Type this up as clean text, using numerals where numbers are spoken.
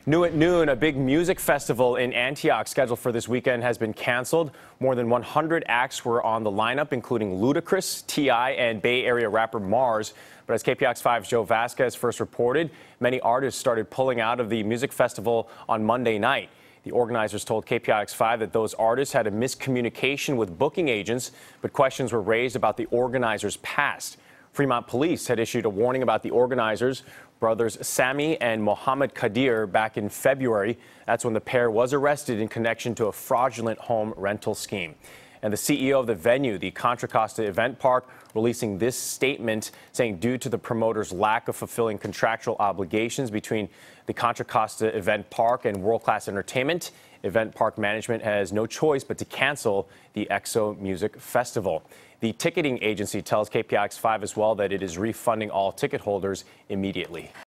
New at noon, a big music festival in Antioch scheduled for this weekend has been canceled. More than 100 acts were on the lineup, including Ludacris, T.I., and Bay Area rapper Mars. But as KPIX 5's Joe Vasquez first reported, many artists started pulling out of the music festival on Monday night. The organizers told KPIX 5 that those artists had a miscommunication with booking agents, but questions were raised about the organizers' past. Fremont police had issued a warning about the organizers, brothers Sami and Mohammed Kadir, back in February. That's when the pair was arrested in connection to a fraudulent home rental scheme. And the CEO of the venue, the Contra Costa Event Park, releasing this statement saying due to the promoter's lack of fulfilling contractual obligations between the Contra Costa Event Park and World Class Entertainment, Event Park management has no choice but to cancel the EXO Music Festival. The ticketing agency tells KPIX 5 as well that it is refunding all ticket holders immediately.